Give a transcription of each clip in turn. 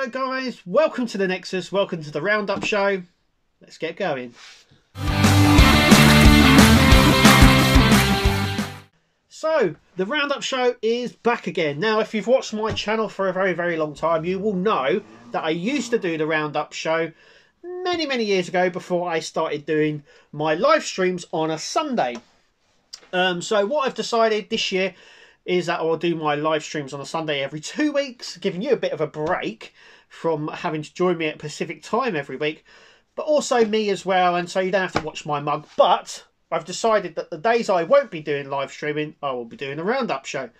Hello guys, welcome to the Nexus, welcome to the Roundup show. Let's get going. So, the Roundup show is back again. Now, if you've watched my channel for a very long time, you will know that I used to do the Roundup show many years ago before I started doing my live streams on a Sunday. So what I've decided this year is that I'll do my live streams on a Sunday every 2 weeks, giving you a bit of a break from having to join me at Pacific time every week, but also me as well, and so you don't have to watch my mug. But I've decided that the days I won't be doing live streaming, I will be doing a Roundup show.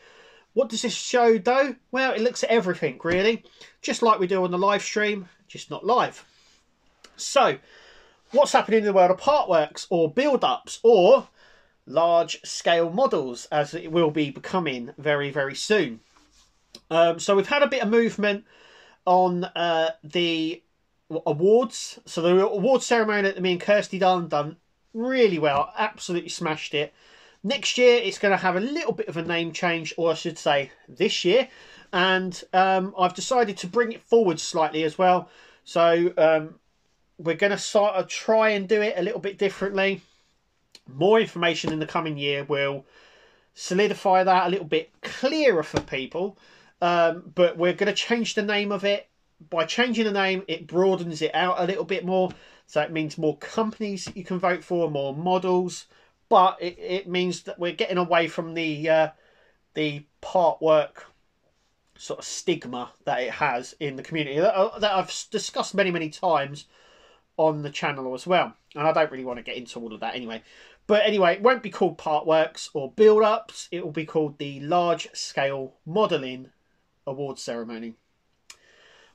What does this show do? Well, it looks at everything, really, just like we do on the live stream, just not live. So, what's happening in the world of part works, or build-ups, or large-scale models, as it will be becoming very soon. So we've had a bit of movement on the awards. So the award ceremony that me and Kirsty done really well, absolutely smashed it. Next year it's going to have a little bit of a name change, or I should say this year, and I've decided to bring it forward slightly as well. So we're going to sort of try and do it a little bit differently. More information in the coming year will solidify that a little bit clearer for people, but we're going to change the name of it. By changing the name, it broadens it out a little bit more, so it means more companies you can vote for, more models, but it means that we're getting away from the part work sort of stigma that it has in the community that I've discussed many times on the channel as well, and I don't really want to get into all of that anyway. But anyway, it won't be called part works or build-ups. It will be called the Large Scale Modelling Awards Ceremony.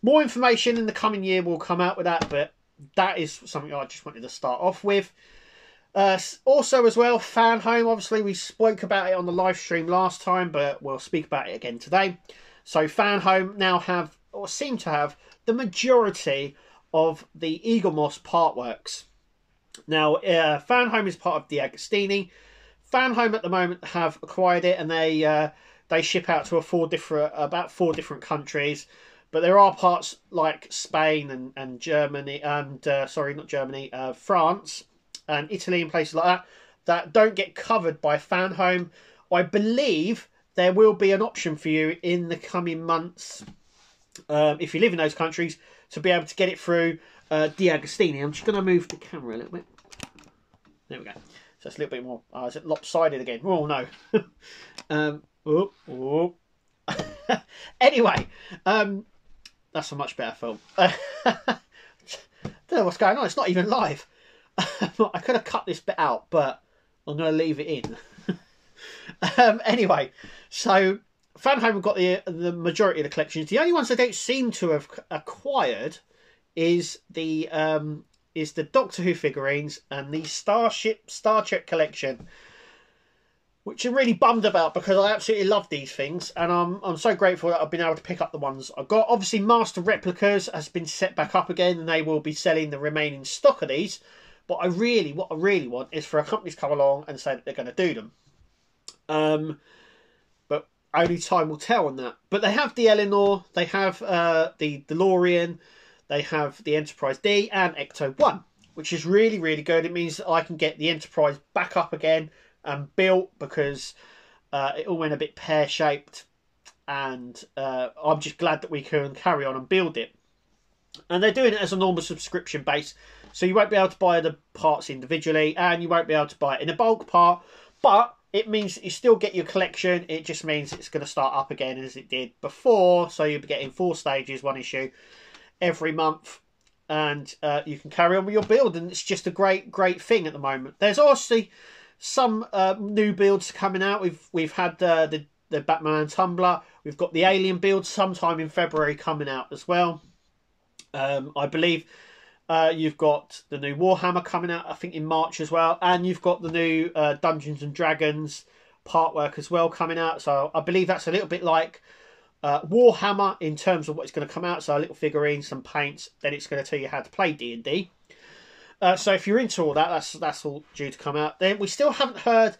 More information in the coming year will come out with that, but that is something I just wanted to start off with. Also as well, Fan Home. Obviously, we spoke about it on the live stream last time, but we'll speak about it again today. So Fan Home now have, or seem to have, the majority of the Eagle Moss part works. Now, Fan Home is part of the Agostini. Fan Home at the moment have acquired it, and they ship out to about four different countries. But there are parts like Spain and Germany, and sorry, not Germany, France and Italy and places like that that don't get covered by Fan Home. I believe there will be an option for you in the coming months, if you live in those countries, to be able to get it through the Agostini. I'm just going to move the camera a little bit. There we go. So it's a little bit more. Is it lopsided again? Oh no. Anyway, that's a much better film. I don't know what's going on. It's not even live. I could have cut this bit out, but I'm going to leave it in. Anyway, so Fan Home have got the majority of the collections. The only ones they don't seem to have acquired is the Doctor Who figurines and the Star Trek collection, which I'm really bummed about because I absolutely love these things, and I'm so grateful that I've been able to pick up the ones I've got. Obviously, Master Replicas has been set back up again, and they will be selling the remaining stock of these. But what I really want is for a company to come along and say that they're going to do them. But only time will tell on that. But they have the Eleanor, they have the DeLorean, they have the Enterprise D and Ecto 1, which is really good. It means that I can get the Enterprise back up again and built, because it all went a bit pear-shaped, and I'm just glad that we can carry on and build it. And they're doing it as a normal subscription base, so you won't be able to buy the parts individually, and you won't be able to buy it in a bulk part, but it means that you still get your collection. It just means it's going to start up again as it did before, so you'll be getting 4 stages, 1 issue every month, and you can carry on with your build, and it's just a great thing at the moment. There's obviously some new builds coming out. We've had the Batman Tumbler. We've got the Alien build sometime in February coming out as well. I believe you've got the new Warhammer coming out, I think, in March as well, and you've got the new Dungeons and Dragons part work as well coming out. So I believe that's a little bit like Warhammer in terms of what's going to come out. So a little figurine, some paints, then it's going to tell you how to play D&D. So if you're into all that, that's all due to come out. Then we still haven't heard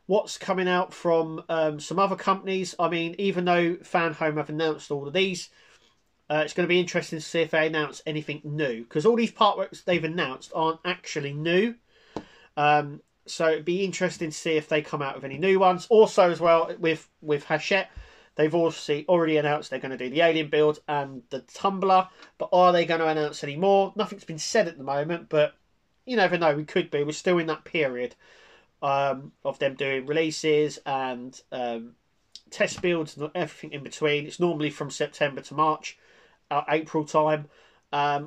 what's coming out from some other companies. I mean, even though Fan Home have announced all of these, It's going to be interesting to see if they announce anything new, because all these partworks they've announced aren't actually new. So it'd be interesting to see if they come out with any new ones. Also, as well, with Hachette, they've obviously already announced they're going to do the Alien build and the Tumbler, but are they going to announce any more? Nothing's been said at the moment, but you never know. We could be. We're still in that period of them doing releases and test builds and everything in between. It's normally from September to March, April time.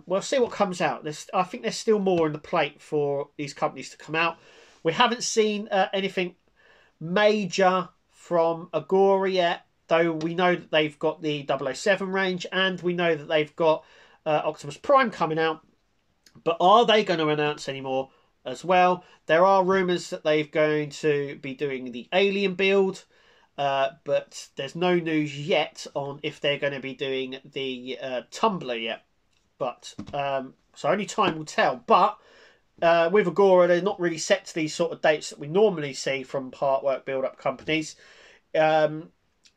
We'll see what comes out. I think there's still more in the plate for these companies to come out. We haven't seen anything major from Agora yet, though we know that they've got the 007 range, and we know that they've got Optimus Prime coming out. But are they going to announce any more as well? There are rumours that they're going to be doing the Alien build, but there's no news yet on if they're going to be doing the Tumbler yet. But so only time will tell. But with Agora, they're not really set to these sort of dates that we normally see from partwork build-up companies.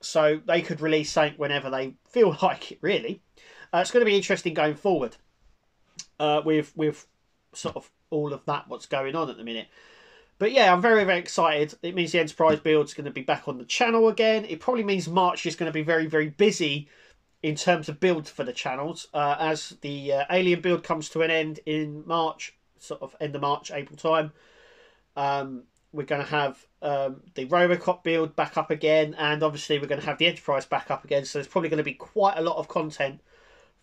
So they could release something whenever they feel like it, really. It's going to be interesting going forward with sort of all of that, what's going on at the minute. But yeah, I'm very, very excited. It means the Enterprise build's going to be back on the channel again. It probably means March is going to be very, very busy in terms of build for the channels. As the Alien build comes to an end in March, sort of end of March, April time, we're going to have the Robocop build back up again, and obviously we're going to have the Enterprise back up again. So there's probably going to be quite a lot of content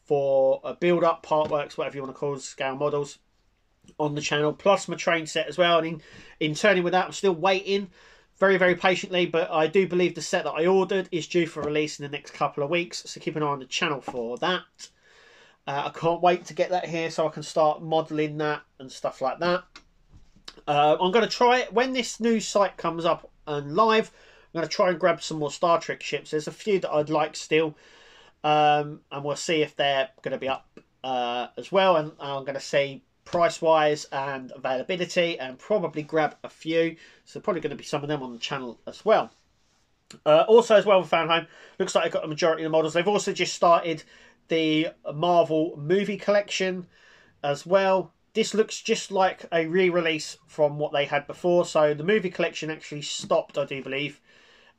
for build-up, partworks, whatever you want to call it, scale models on the channel, plus my train set as well. And in turning with that, I'm still waiting very, very patiently, but I do believe the set that I ordered is due for release in the next couple of weeks, so keep an eye on the channel for that. I can't wait to get that here so I can start modelling that and stuff like that. I'm going to try it when this new site comes up and live. I'm going to try and grab some more Star Trek ships. There's a few that I'd like still, and we'll see if they're going to be up as well. And I'm going to see price wise and availability, and probably grab a few. So probably going to be some of them on the channel as well. Also as well with Fan Home, looks like they've got a majority of the models. They've also just started the Marvel movie collection as well. This looks just like a re-release from what they had before. So the movie collection actually stopped, I do believe.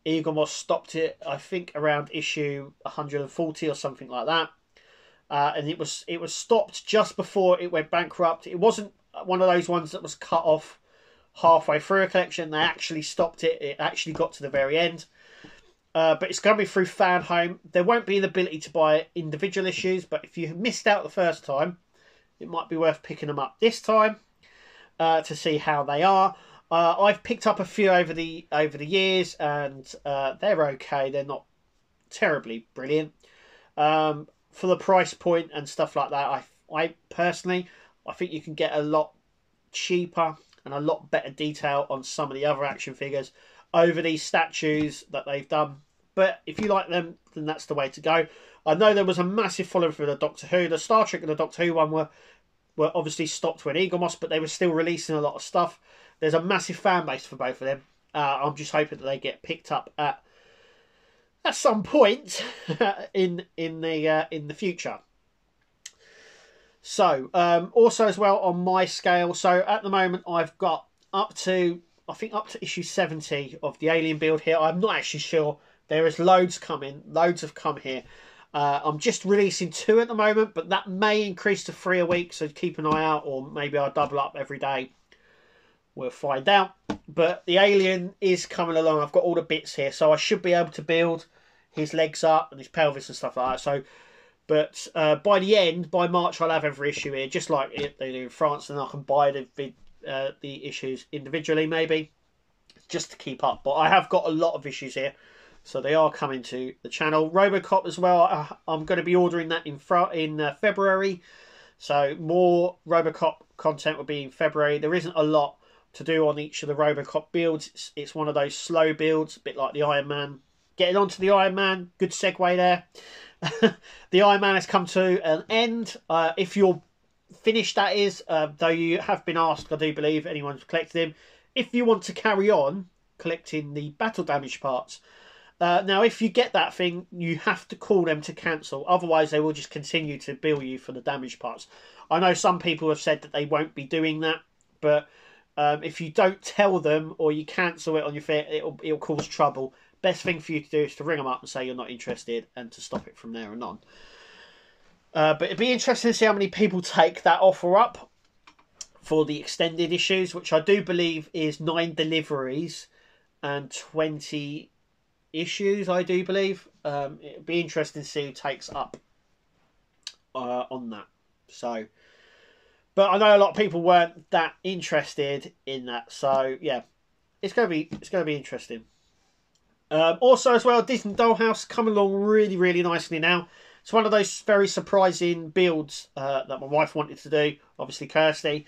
Eagle Moss stopped it, I think, around issue 140 or something like that. And it was stopped just before it went bankrupt. It wasn't one of those ones that was cut off halfway through a collection. They actually stopped it. It actually got to the very end. But it's going to be through Fan Home. There won't be an ability to buy individual issues, but if you missed out the first time, it might be worth picking them up this time to see how they are. I've picked up a few over the years, and they're okay. They're not terribly brilliant. For the price point and stuff like that, I personally, I think you can get a lot cheaper and a lot better detail on some of the other action figures over these statues that they've done. But if you like them, then that's the way to go. I know there was a massive following for the Doctor Who. The Star Trek and the Doctor Who one were obviously stopped when Eagle Moss, but they were still releasing a lot of stuff. There's a massive fan base for both of them. I'm just hoping that they get picked up at some point in the future. So also as well on my scale, so at the moment I've got up to issue 70 of the Alien build here. I'm not actually sure. There is loads coming. Loads have come here. I'm just releasing 2 at the moment, but that may increase to 3 a week, so keep an eye out, or maybe I'll double up every day. We'll find out. But the Alien is coming along. I've got all the bits here, so I should be able to build his legs up and his pelvis and stuff like that. So, but by March, I'll have every issue here, just like they do in France, and I can buy the issues individually, maybe, just to keep up. But I have got a lot of issues here, so they are coming to the channel. Robocop as well. I'm going to be ordering that in February, so more Robocop content will be in February. There isn't a lot to do on each of the Robocop builds. It's one of those slow builds, a bit like the Iron Man. Getting on to the Iron Man, good segue there. The Iron Man has come to an end. If you're finished, that is, though you have been asked, I do believe, anyone's collected him, if you want to carry on collecting the battle damage parts. Now, if you get that thing, you have to call them to cancel. Otherwise, they will just continue to bill you for the damaged parts. I know some people have said that they won't be doing that, but if you don't tell them or you cancel it on your phone, it'll cause trouble. Best thing for you to do is to ring them up and say you're not interested and to stop it from there and on. But it'd be interesting to see how many people take that offer up for the extended issues, which I do believe is 9 deliveries and 20 issues, I do believe. It'd be interesting to see who takes up on that. So, but I know a lot of people weren't that interested in that. So yeah, it's gonna be interesting. Also, as well, Disney Dollhouse coming along really, really nicely now. It's one of those very surprising builds that my wife wanted to do. Obviously, Kirsty,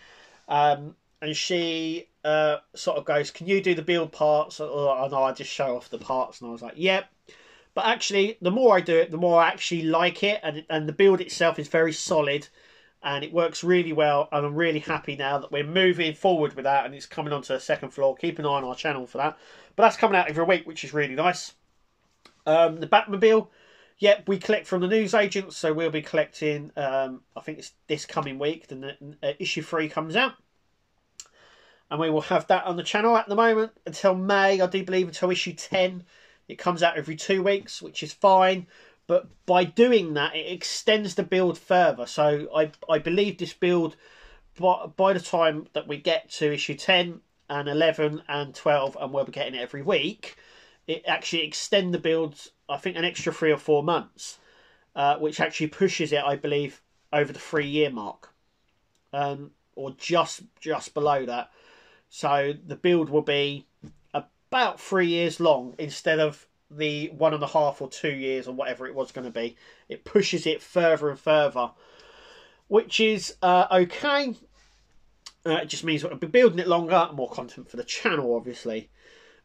and she sort of goes, "Can you do the build parts?" Or I know I just show off the parts, and I was like, "Yep." But actually, the more I do it, the more I actually like it, and the build itself is very solid, and it works really well. And I'm really happy now that we're moving forward with that, and it's coming onto the second floor. Keep an eye on our channel for that. But that's coming out every week, which is really nice. The Batmobile, yep, we collect from the newsagents, so we'll be collecting. I think it's this coming week. The issue 3 comes out. And we will have that on the channel at the moment until May, I do believe, until issue 10. It comes out every 2 weeks, which is fine. But by doing that, it extends the build further. So I believe this build, by the time that we get to issue 10 and 11 and 12, and we'll be getting it every week, it actually extend the builds, I think, an extra 3 or 4 months, which actually pushes it, I believe, over the 3-year mark. Or just below that. So the build will be about 3 years long instead of the 1.5 or 2 years or whatever it was going to be. It pushes it further and further, which is okay. It just means we'll be building it longer, more content for the channel, obviously.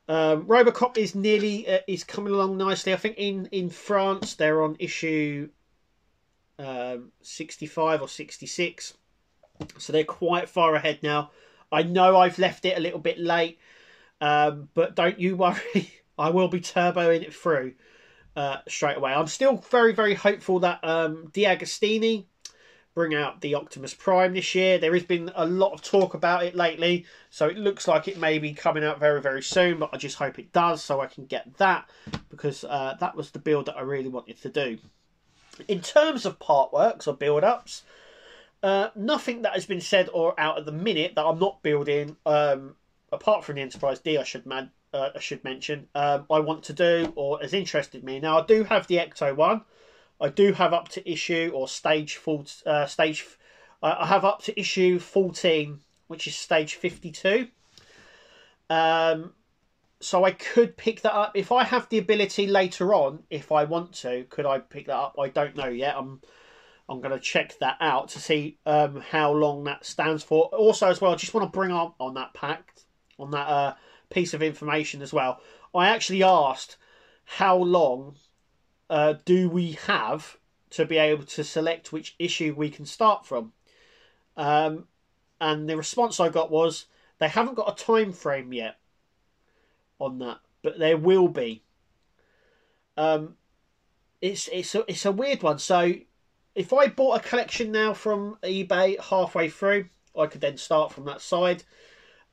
Robocop is nearly is coming along nicely. I think in France they're on issue 65 or 66, so they're quite far ahead now. I know I've left it a little bit late, but don't you worry. I will be turboing it through straight away. I'm still very, very hopeful that D'Agostini bring out the Optimus Prime this year. There has been a lot of talk about it lately, so it looks like it may be coming out very, very soon, but I just hope it does so I can get that, because that was the build that I really wanted to do. In terms of part works or build-ups, nothing that has been said or out at the minute that I'm not building, apart from the Enterprise D, I should mention, I want to do or has interested me. Now, I do have the Ecto one. I do have up to issue or stage I have up to issue 14, which is stage 52. So I could pick that up if I have the ability later on. If I want to, could I pick that up? I don't know yet. I'm going to check that out to see how long that stands for. Also, as well, I just want to bring up on that on that piece of information as well. I actually asked how long do we have to be able to select which issue we can start from. And the response I got was they haven't got a time frame yet on that, but there will be. It's a weird one. So if I bought a collection now from eBay halfway through, I could then start from that side.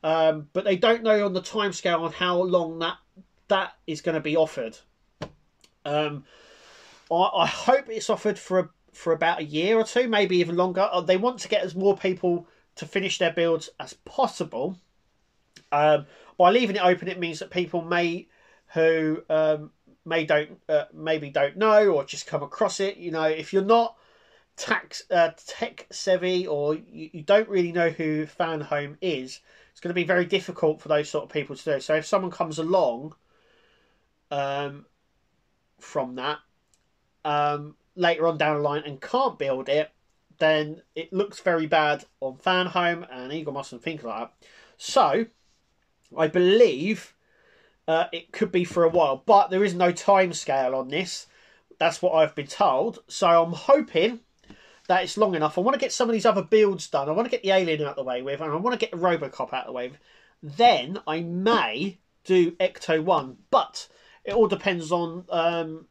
But they don't know on the timescale on how long that is going to be offered. I hope it's offered for about a year or two, maybe even longer. They want to get as more people to finish their builds as possible. By leaving it open, it means that people who maybe don't know or just come across it. You know, if you're not tech savvy or you don't really know who Fan Home is, it's going to be very difficult for those sort of people to do. So if someone comes along from that later on down the line and can't build it, then it looks very bad on Fan Home and Eagle Moss and things like that. So I believe it could be for a while, but there is no time scale on this. That's what I've been told. So I'm hoping that it's long enough. I want to get some of these other builds done. I want to get the Alien out of the way with, and I want to get the Robocop out of the way with. Then I may do Ecto 1. But it all depends on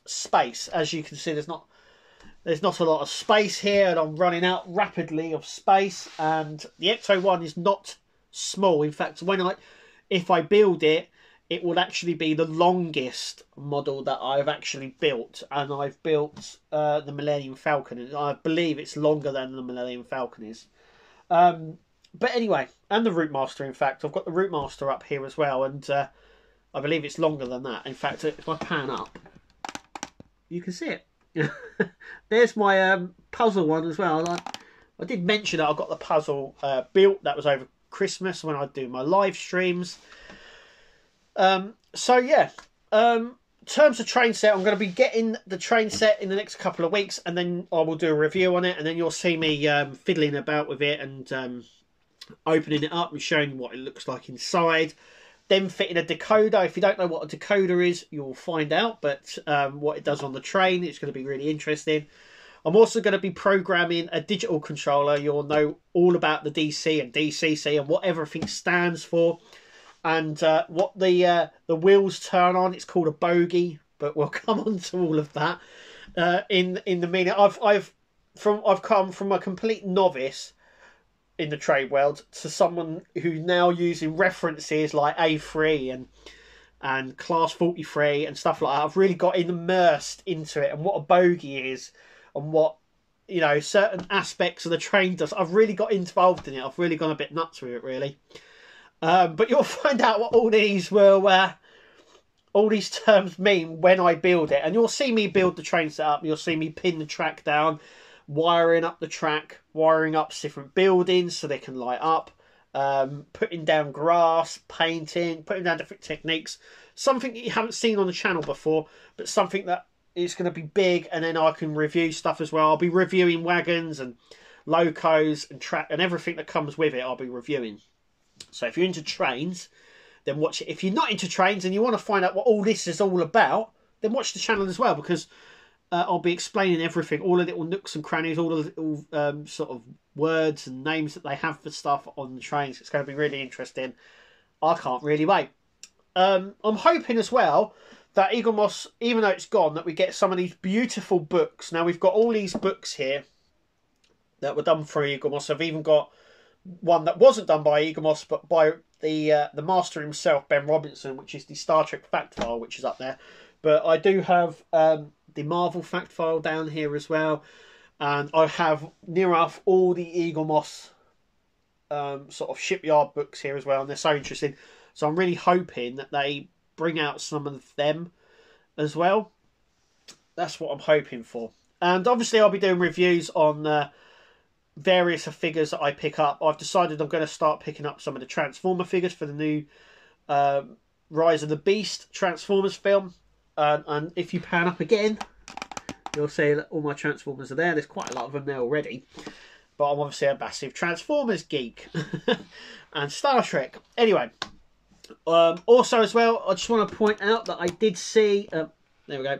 space. As you can see, there's not a lot of space here, and I'm running out rapidly of space. And the Ecto One is not small. In fact, if I build it, it will actually be the longest model that I've actually built. And I've built the Millennium Falcon, and I believe it's longer than the Millennium Falcon is. But anyway, and the Route Master. In fact, I've got the Route Master up here as well, and I believe it's longer than that. In fact, if I pan up, you can see it. There's my puzzle one as well. I did mention that I got the puzzle built. That was over Christmas when I do my live streams. So yeah, in terms of train set, I'm going to be getting the train set in the next couple of weeks, and then I will do a review on it, and then you'll see me fiddling about with it and opening it up and showing you what it looks like inside. Then fitting a decoder. If you don't know what a decoder is, you'll find out. But what it does on the train, it's going to be really interesting. I'm also going to be programming a digital controller. You'll know all about the DC and DCC and what everything stands for, and what the wheels turn on. It's called a bogie, but we'll come on to all of that in the minute. I've come from a complete novice in the trade world to someone who's now using references like A3 and Class 43 and stuff like that. I've really got immersed into it, and what a bogie is, and what, you know, certain aspects of the train does. I've really got involved in it. I've really gone a bit nuts with it, really. But you'll find out what all these terms mean when I build it, and you'll see me build the train set up. You'll see me pin the track down, wiring up the track, wiring up different buildings so they can light up, putting down grass, painting, putting down different techniques. Something that you haven't seen on the channel before, but something that is going to be big, and then I can review stuff as well. I'll be reviewing wagons and locos and track and everything that comes with it. I'll be reviewing. So if you're into trains, then watch it. If you're not into trains and you want to find out what all this is all about, then watch the channel as well, because I'll be explaining everything, all the little nooks and crannies, all the little sort of words and names that they have for stuff on the trains. It's going to be really interesting. I can't really wait. I'm hoping as well that Eagle Moss, even though it's gone, that we get some of these beautiful books. Now, we've got all these books here that were done for Eagle Moss. I've even got one that wasn't done by Eagle Moss, but by the master himself, Ben Robinson, which is the Star Trek fact file, which is up there. But I do have the Marvel fact file down here as well, and I have near enough all the Eagle Moss sort of shipyard books here as well, and they're so interesting. So I'm really hoping that they bring out some of them as well. That's what I'm hoping for. And obviously I'll be doing reviews on various figures that I pick up. I've decided I'm going to start picking up some of the Transformer figures for the new Rise of the Beast Transformers film. And if you pan up again, you'll see that all my Transformers are there. There's quite a lot of them there already. But I'm obviously a massive Transformers geek. And Star Trek. Anyway. Also as well, I just want to point out that I did see... there we go.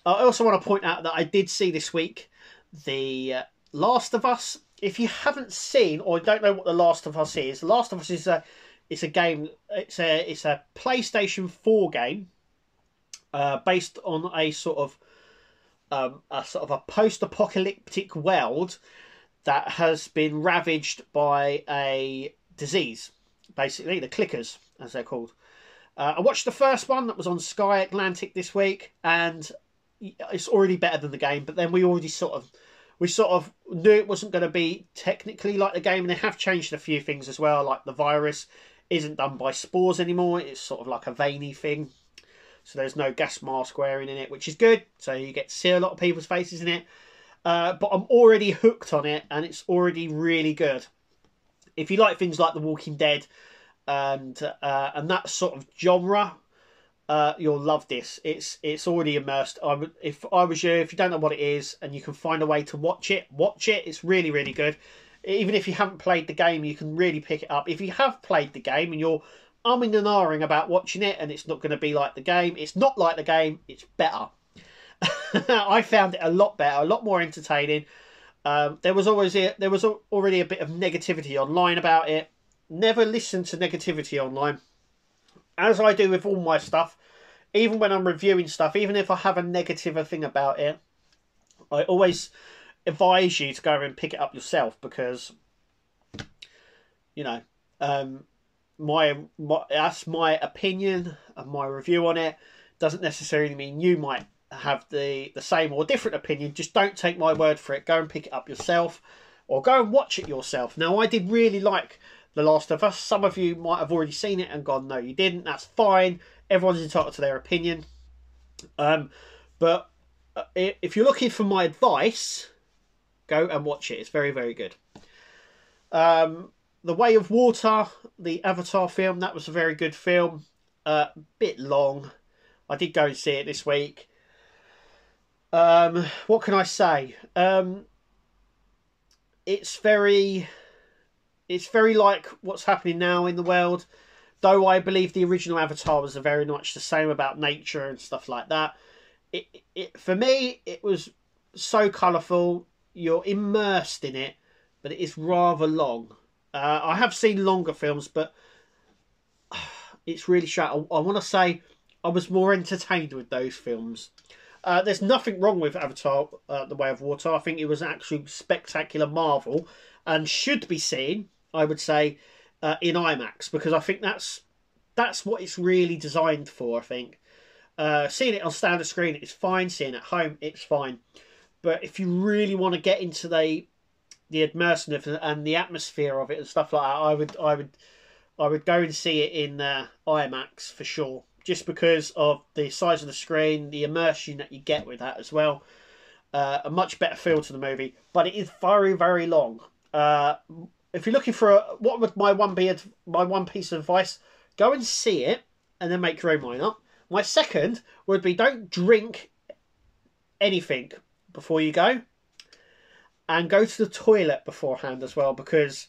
I also want to point out that I did see this week the Last of Us. If you haven't seen or don't know what the Last of Us is, the Last of Us is it's a game. It's a PlayStation 4 game based on a sort of a post-apocalyptic world that has been ravaged by a disease. Basically, the clickers, as they're called. I watched the first one that was on Sky Atlantic this week, and it's already better than the game. But then we sort of knew it wasn't going to be technically like the game, and they have changed a few things as well. Like the virus isn't done by spores anymore; it's sort of like a veiny thing. So there's no gas mask wearing in it, which is good. So you get to see a lot of people's faces in it. But I'm already hooked on it, and it's already really good. If you like things like The Walking Dead and that sort of genre, you'll love this. It's already immersed. If I was you, if you don't know what it is and you can find a way to watch it. It's really, really good. Even if you haven't played the game, you can really pick it up. If you have played the game and you're umming and ahhing about watching it and it's not going to be like the game, it's not like the game, it's better. I found it a lot better, a lot more entertaining. There was already a bit of negativity online about it. Never listen to negativity online. As I do with all my stuff, even when I'm reviewing stuff, even if I have a negative thing about it, I always advise you to go and pick it up yourself, because you know, that's my opinion and my review on it. Doesn't necessarily mean you might have the same or different opinion. Just don't take my word for it. Go and pick it up yourself, or go and watch it yourself. Now, I did really like The Last of Us. Some of you might have already seen it and gone, no, you didn't. That's fine. Everyone's entitled to their opinion. But if you're looking for my advice, go and watch it. It's very, very good. The Way of Water, the Avatar film, that was a very good film. Bit long. I did go and see it this week. What can I say? It's very like what's happening now in the world. Though I believe the original Avatar was very much the same about nature and stuff like that. For me, it was so colourful. You're immersed in it, but it is rather long. I have seen longer films, but it's really short. I want to say I was more entertained with those films. There's nothing wrong with Avatar, The Way of Water. I think it was an actually spectacular marvel and should be seen, I would say, in IMAX, because I think that's what it's really designed for, I think. Seeing it on standard screen, it's fine. Seeing it at home, it's fine. But if you really want to get into the immersive and the atmosphere of it and stuff like that, I would go and see it in IMAX for sure. Just because of the size of the screen, the immersion that you get with that as well. A much better feel to the movie, but it is very, very long. If you're looking for what would my one piece of advice, go and see it and then make your own mind up. My second would be, don't drink anything before you go, and go to the toilet beforehand as well, because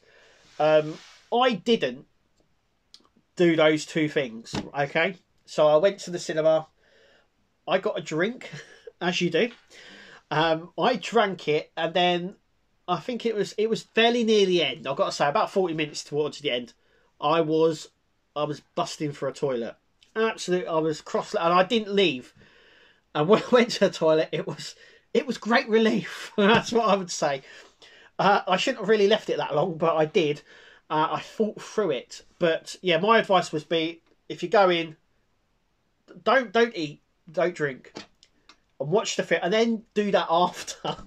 I didn't do those two things. Okay, so I went to the cinema, I got a drink, as you do. I drank it, and then I think it was fairly near the end. I've got to say, about 40 minutes towards the end, I was busting for a toilet. Absolutely, I was cross, and I didn't leave. And when I went to the toilet, it was great relief. That's what I would say. I shouldn't have really left it that long, but I did. I fought through it. But yeah, my advice would be, if you go in, don't eat, don't drink, and watch the film, and then do that after,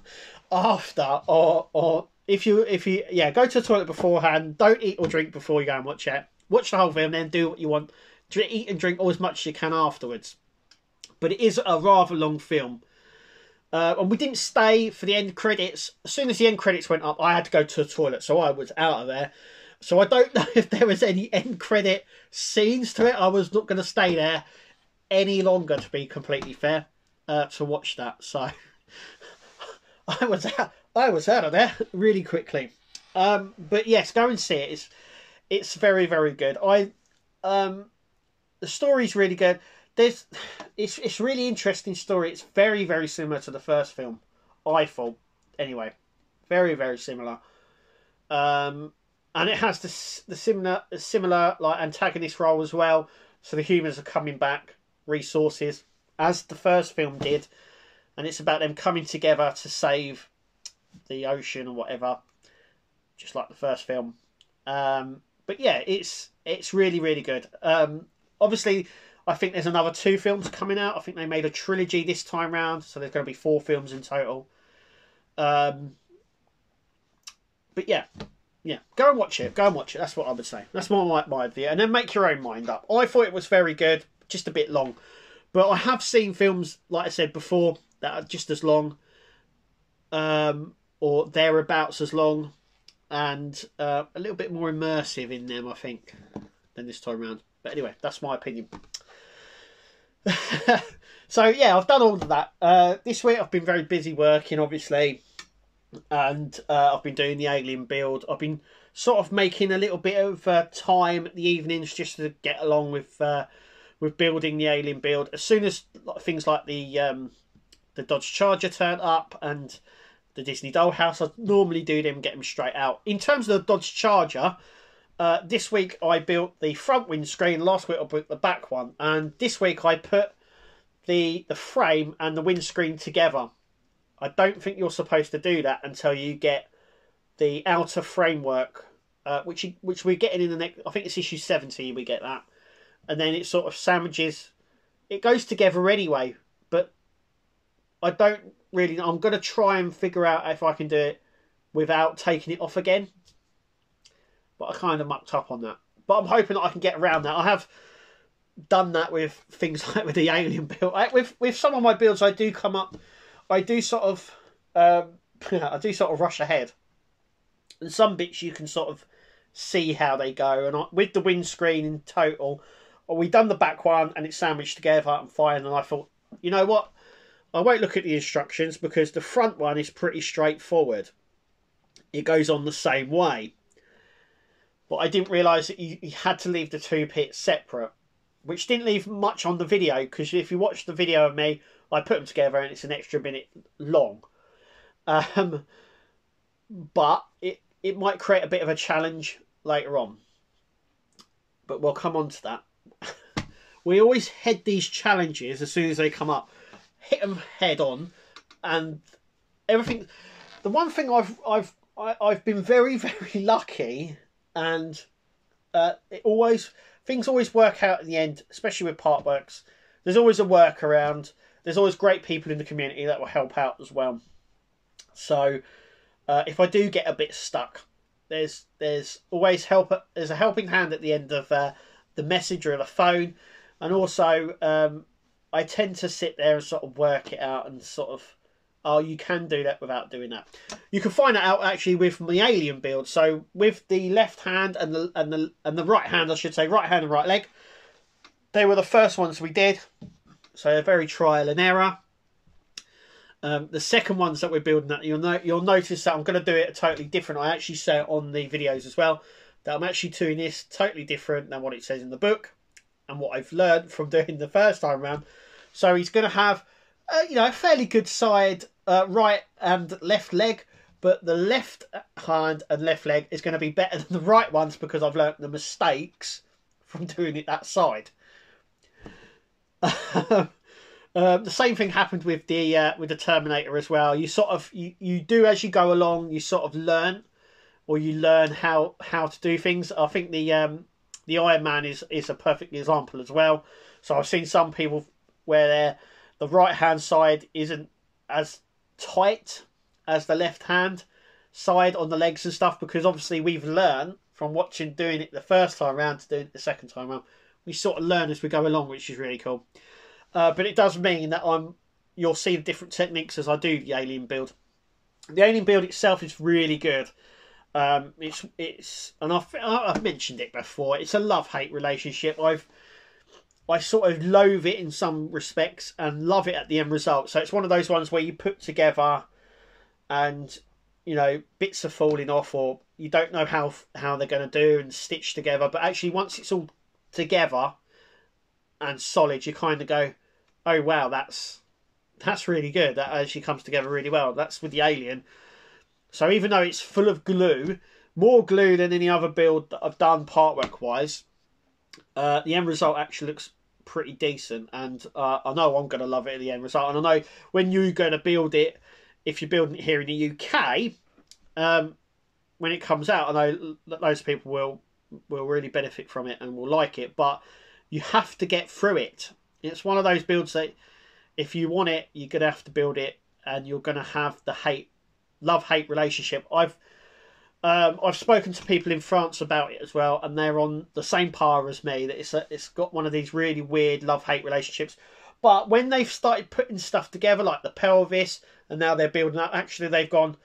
or if you go to the toilet beforehand, don't eat or drink before you go and watch it. Watch the whole film, then do what you want. Eat and drink as much as you can afterwards. But it is a rather long film. And we didn't stay for the end credits. As soon as the end credits went up, I had to go to the toilet, so I was out of there. So I don't know if there was any end credit scenes to it. I was not going to stay there any longer, to be completely fair, to watch that. So I was out of there really quickly. But yes, go and see it. It's very, very good. The story's really good. It's really interesting story. It's very, very similar to the first film, I thought. Anyway, very, very similar. And it has the similar like antagonist role as well. So the humans are coming back, resources, as the first film did, and it's about them coming together to save the ocean or whatever, just like the first film. But yeah, it's really, really good. Obviously, I think there's another 2 films coming out. I think they made a trilogy this time round, so there's going to be 4 films in total. But yeah, go and watch it. Go and watch it. That's what I would say. That's my view. And then make your own mind up. I thought it was very good, just a bit long. But I have seen films, like I said before, that are just as long, or thereabouts as long, and a little bit more immersive in them, I think, than this time round. But anyway, that's my opinion. So yeah, I've done all of that. This week I've been very busy working, obviously, and I've been doing the alien build. I've been sort of making a little bit of time at the evenings just to get along with building the alien build. As soon as things like the Dodge Charger turn up and the Disney Dollhouse, I normally do them, get them straight out. In terms of the Dodge Charger, this week I built the front windscreen. Last week I built the back one, and this week I put the frame and the windscreen together. I don't think you're supposed to do that until you get the outer framework, which we're getting in the next. I think it's issue 70. We get that, and then it sort of sandwiches. It goes together anyway, but I don't really. I'm going to try and figure out if I can do it without taking it off again. But I kind of mucked up on that. But I'm hoping that I can get around that. I have done that with things like with the alien build. With some of my builds, I do come up. I do sort of. I do sort of rush ahead. And some bits you can sort of see how they go. And with the windscreen in total, we done the back one and it's sandwiched together and fine. And I thought, you know what? I won't look at the instructions because the front one is pretty straightforward. It goes on the same way. But I didn't realise that you had to leave the two pits separate, which didn't leave much on the video, because if you watch the video of me, I put them together and it's an extra minute long. But it might create a bit of a challenge later on. But we'll come on to that. We always head these challenges as soon as they come up. Hit them head on. And everything... The one thing I've been very, very lucky, and things always work out in the end, especially with part works. There's always a workaround. There's always great people in the community that will help out as well. So if I do get a bit stuck, there's always help. There's a helping hand at the end of the message or the phone, and also I tend to sit there and sort of work it out and sort of, oh, you can do that without doing that. You can find that out actually with my alien build. So with the left hand and the right hand, I should say, right hand and right leg, they were the first ones we did. So a very trial and error. The second ones that we're building, that you'll notice that I'm going to do it totally different. I actually say it on the videos as well, that I'm actually doing this totally different than what it says in the book and what I've learned from doing the first time round. So he's going to have a fairly good side right and left leg, but the left hand and left leg is going to be better than the right ones because I've learnt the mistakes from doing it that side. The same thing happened with the Terminator as well. You sort of you do as you go along. You sort of learn, or you learn how to do things. I think the Iron Man is a perfect example as well. So I've seen some people where the right hand side isn't as tight as the left hand side on the legs and stuff, because obviously we've learned from watching doing it the first time round to doing it the second time round. We sort of learn as we go along, which is really cool. But it does mean that you'll see the different techniques as I do the alien build. The alien build itself is really good. It's and I've mentioned it before. It's a love-hate relationship. I sort of loathe it in some respects and love it at the end result. So it's one of those ones where you put together and bits are falling off, or you don't know how they're going to do and stitch together. But actually, once it's all together and solid, you kind of go, oh wow, that's really good. That actually comes together really well. That's with the alien. So even though it's full of glue, more glue than any other build that I've done part work wise, the end result actually looks pretty decent, and I know I'm going to love it at the end result. And I know when you're going to build it, if you're building it here in the UK, when it comes out, I know that loads of people will really benefit from it and will like it, but you have to get through it. It's one of those builds that if you want it, you're going to have to build it, and you're going to have the love-hate relationship. I've spoken to people in France about it as well, and they're on the same par as me, that it's got one of these really weird love-hate relationships. But when they've started putting stuff together, like the pelvis, and now they're building up, actually they've gone,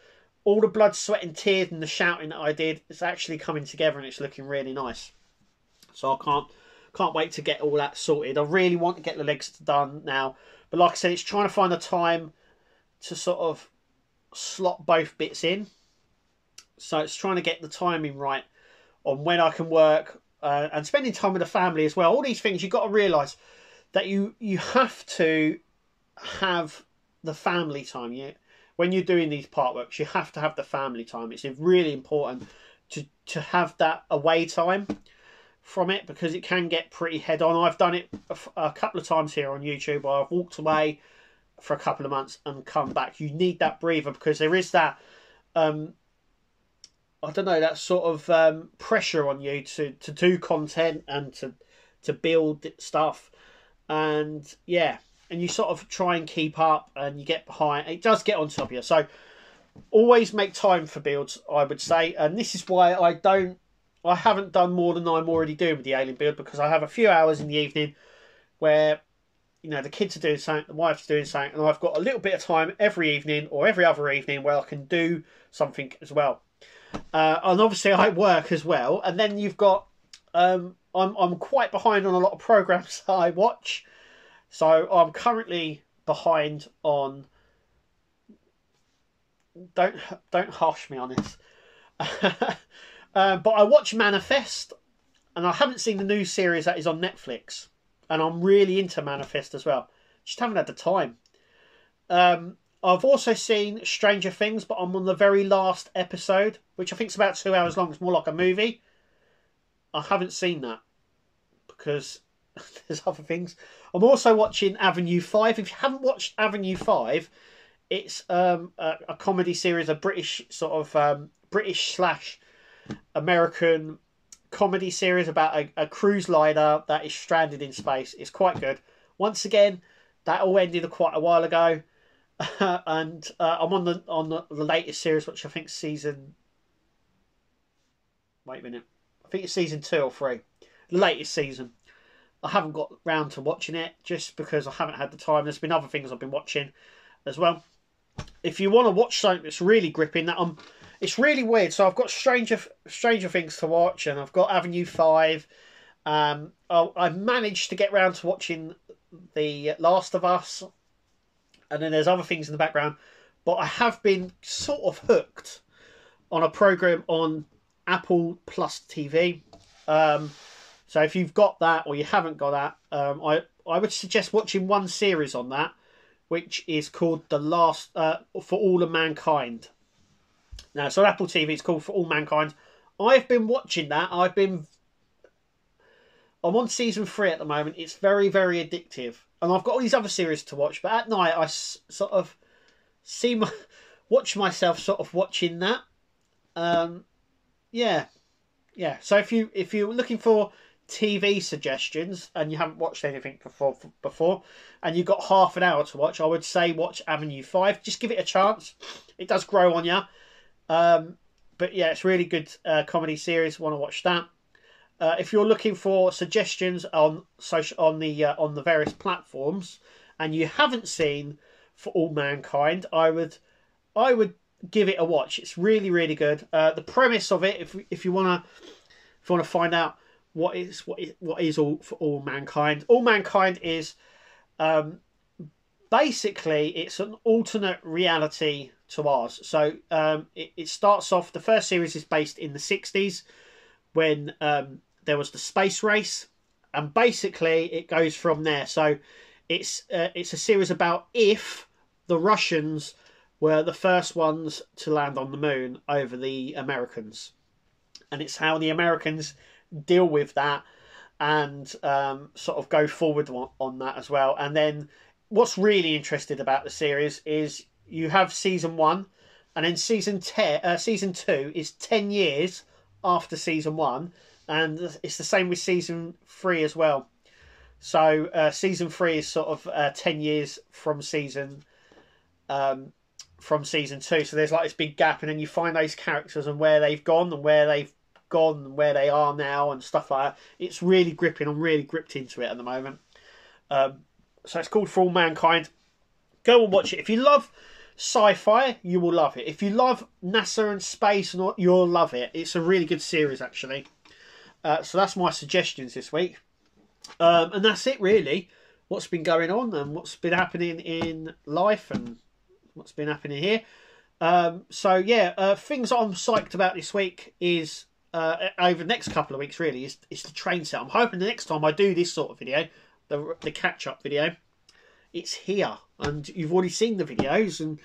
all the blood, sweat and tears and the shouting that I did, it's actually coming together and it's looking really nice. So I can't wait to get all that sorted. I really want to get the legs done now. But like I said, it's trying to find a time to sort of slot both bits in. So it's trying to get the timing right on when I can work and spending time with the family as well. All these things, you've got to realise that you have to have the family time. When you're doing these part works, you have to have the family time. It's really important to have that away time from it, because it can get pretty head on. I've done it a couple of times here on YouTube where I've walked away for a couple of months and come back. You need that breather, because there is that I don't know, that sort of pressure on you to do content and to build stuff, and yeah, and you sort of try and keep up, and you get behind. It does get on top of you, so always make time for builds, I would say. And this is why I haven't done more than I'm already doing with the alien build, because I have a few hours in the evening where, you know, the kids are doing something, the wife's doing something, and I've got a little bit of time every evening or every other evening where I can do something as well. And obviously I work as well, and then you've got I'm quite behind on a lot of programs that I watch. So I'm currently behind on, don't harsh me on this, but I watch Manifest, and I haven't seen the new series that is on Netflix, and I'm really into Manifest as well. Just haven't had the time. I've also seen Stranger Things, but I'm on the very last episode, which I think is about 2 hours long. It's more like a movie. I haven't seen that because there's other things. I'm also watching Avenue 5. If you haven't watched Avenue 5, it's a comedy series, a British sort of British / American comedy series about a cruise liner that is stranded in space. It's quite good. Once again, that all ended quite a while ago. And I'm on the latest series, which I think season. Wait a minute, I think it's season 2 or 3, the latest season. I haven't got round to watching it just because I haven't had the time. There's been other things I've been watching as well. If you want to watch something that's really gripping, it's really weird. So I've got Stranger Things to watch, and I've got Avenue 5. I managed to get round to watching The Last of Us. And then there's other things in the background. But I have been sort of hooked on a program on Apple Plus TV. So if you've got that or you haven't got that, I would suggest watching one series on that, which is called The Last For All of Mankind. Now, so Apple TV, it's called For All Mankind. I've been watching that. I'm on season 3 at the moment. It's very, very addictive. And I've got all these other series to watch, but at night I sort of watch myself sort of watching that. Yeah. So if you're looking for TV suggestions and you haven't watched anything before, and you've got half an hour to watch, I would say watch Avenue 5. Just give it a chance. It does grow on you. But yeah, it's a really good comedy series. Want to watch that? If you're looking for suggestions on the various platforms and you haven't seen For All Mankind, I would give it a watch. It's really, really good. The premise of it, if you want to find out what is all For All Mankind. All Mankind is basically it's an alternate reality to ours. So it starts off. The first series is based in the 60s when there was the space race, and basically it goes from there. So it's a series about if the Russians were the first ones to land on the moon over the Americans, and it's how the Americans deal with that and sort of go forward on that as well. And then what's really interesting about the series is you have season 1, and then season 2 is 10 years after season 1. And it's the same with season 3 as well. So season 3 is sort of 10 years from season 2. So there's like this big gap, and then you find those characters and where they've gone and where they are now and stuff like that. It's really gripping. I'm really gripped into it at the moment. So it's called For All Mankind. Go and watch it. If you love sci-fi, you will love it. If you love NASA and space, you'll love it. It's a really good series, actually. So that's my suggestions this week. And that's it, really. What's been going on and what's been happening in life and what's been happening here. So, yeah, things I'm psyched about this week is, over the next couple of weeks, really, is the train set. I'm hoping the next time I do this sort of video, the catch-up video, it's here. And you've already seen the videos, and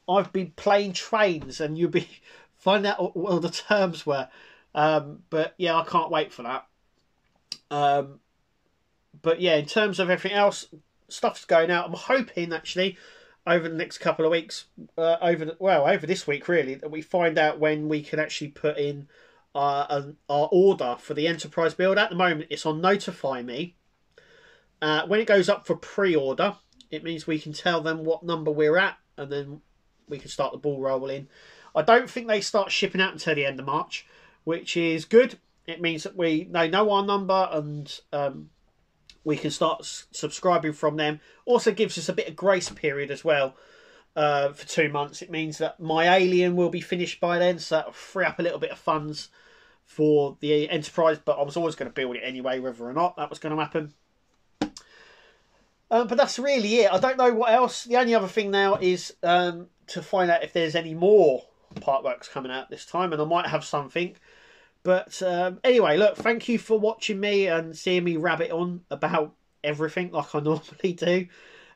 I've been playing trains, and you'll be finding out what all the terms were. But yeah, I can't wait for that. But yeah, in terms of everything else, stuff's going out. I'm hoping actually over the next couple of weeks, over this week really, that we find out when we can actually put in our order for the Enterprise build. At the moment, it's on Notify Me. When it goes up for pre-order, it means we can tell them what number we're at, and then we can start the ball rolling. I don't think they start shipping out until the end of March, which is good. It means that they know our number, and we can start subscribing from them. Also gives us a bit of grace period as well for 2 months. It means that my Alien will be finished by then, so that'll free up a little bit of funds for the Enterprise, but I was always going to build it anyway, whether or not that was going to happen. But that's really it. I don't know what else. The only other thing now is to find out if there's any more part works coming out this time, and I might have something. But anyway, look, thank you for watching me and seeing me rabbit on about everything like I normally do.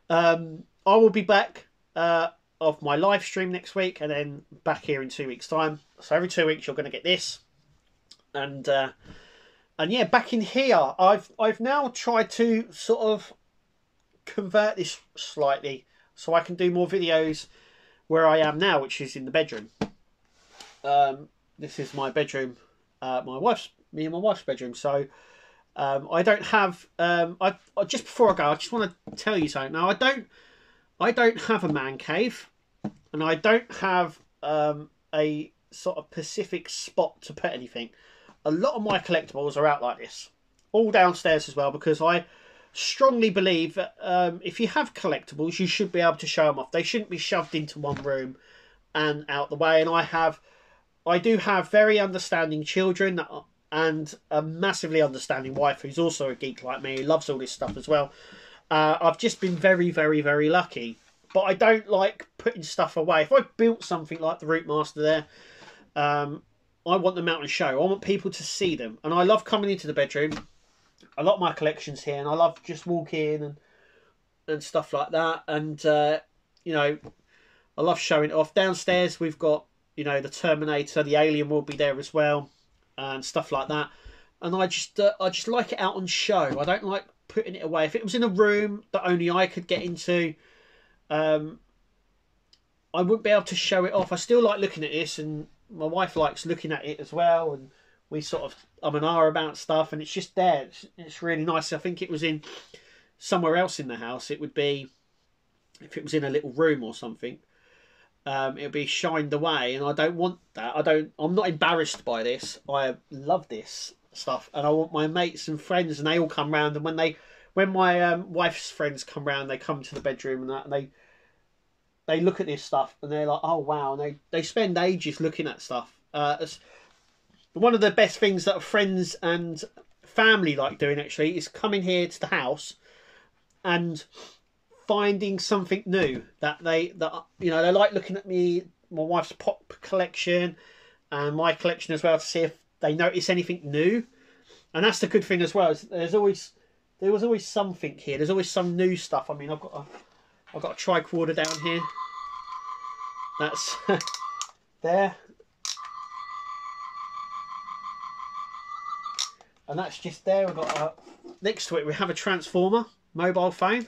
I will be back of my live stream next week, and then back here in 2 weeks' time. So every 2 weeks you're going to get this. And yeah, back in here, I've now tried to sort of convert this slightly so I can do more videos where I am now, which is in the bedroom. This is my bedroom, me and my wife's bedroom. So I don't have I just before I go, I just want to tell you something. Now I don't have a man cave, and I don't have a sort of specific spot to put anything. A lot of my collectibles are out like this, all downstairs as well, because I strongly believe that if you have collectibles, you should be able to show them off. They shouldn't be shoved into one room and out the way. And I do have very understanding children and a massively understanding wife who's also a geek like me, who loves all this stuff as well. I've just been very, very, very lucky. But I don't like putting stuff away. If I built something like the Root Master there, I want them out and show. I want people to see them. And I love coming into the bedroom. A lot of my collections here, and I love just walking and stuff like that. And you know, I love showing it off. Downstairs we've got, you know, the Terminator, the Alien will be there as well, and stuff like that. And I just like it out on show. I don't like putting it away. If it was in a room that only I could get into, I wouldn't be able to show it off. I still like looking at this, and my wife likes looking at it as well, and we sort of and ahh about stuff, and it's just there. It's really nice. I think it was in somewhere else in the house. It would be, if it was in a little room or something, it would be shined away, and I don't want that. I'm not embarrassed by this. I love this stuff, and I want my mates and friends, and they all come round, and when my wife's friends come round, they come to the bedroom and that, and they look at this stuff, and they're like, oh wow, and they spend ages looking at stuff. It's one of the best things that friends and family like doing, actually, is coming here to the house and finding something new that you know, they like looking at my wife's pop collection and my collection as well, to see if they notice anything new. And that's the good thing as well. There was always something here. There's always some new stuff. I mean, I've got a tricorder down here. That's there. And that's just there. We've got next to it, we have a transformer mobile phone,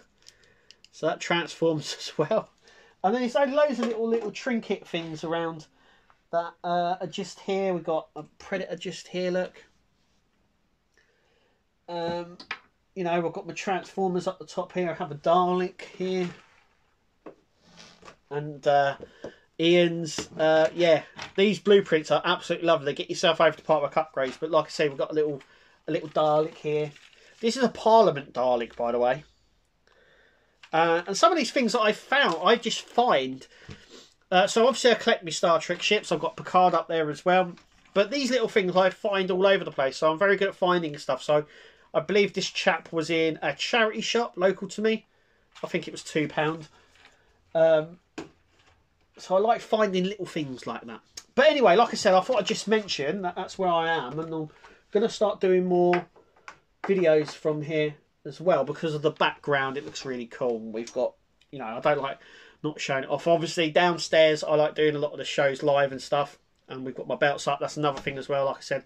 so that transforms as well. And then there's loads of little trinket things around that are just here. We've got a Predator just here. Look, you know, I've got my transformers up the top here. I have a Dalek here, and Ian's. Yeah, these blueprints are absolutely lovely. Get yourself over to Partwork Upgrades. But like I say, we've got a little Dalek here. This is a Parliament Dalek, by the way. And some of these things that I found, I just find. So obviously I collect my Star Trek ships. I've got Picard up there as well. But these little things I find all over the place. So I'm very good at finding stuff. So I believe this chap was in a charity shop local to me. I think it was £2. So I like finding little things like that. But anyway, like I said, I thought I'd just mention that that's where I am. And I'm going to start doing more videos from here as well, because of the background. It looks really cool. We've got, you know, I don't like not showing it off. Obviously downstairs I like doing a lot of the shows live and stuff, and we've got my belts up. That's another thing as well. Like I said,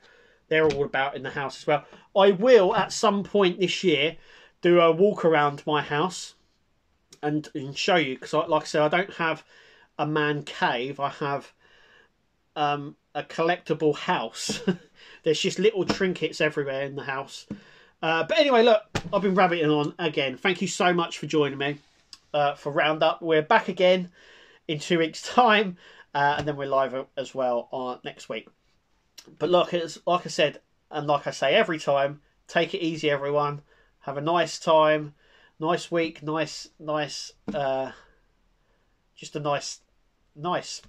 they're all about in the house as well. I will at some point this year do a walk around my house and show you, because like I said, I don't have a man cave. I have a collectible house. There's just little trinkets everywhere in the house. But anyway, look, I've been rabbiting on again. Thank you so much for joining me for Roundup. We're back again in 2 weeks' time, and then we're live as well on next week. But look, it's like I said, and like I say every time, take it easy, everyone. Have a nice time, nice week, nice, just a nice.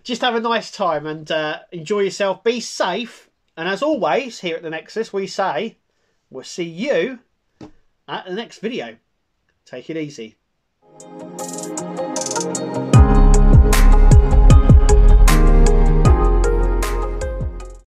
Just have a nice time and enjoy yourself. Be safe. And as always, here at the Nexus, we say we'll see you at the next video. Take it easy.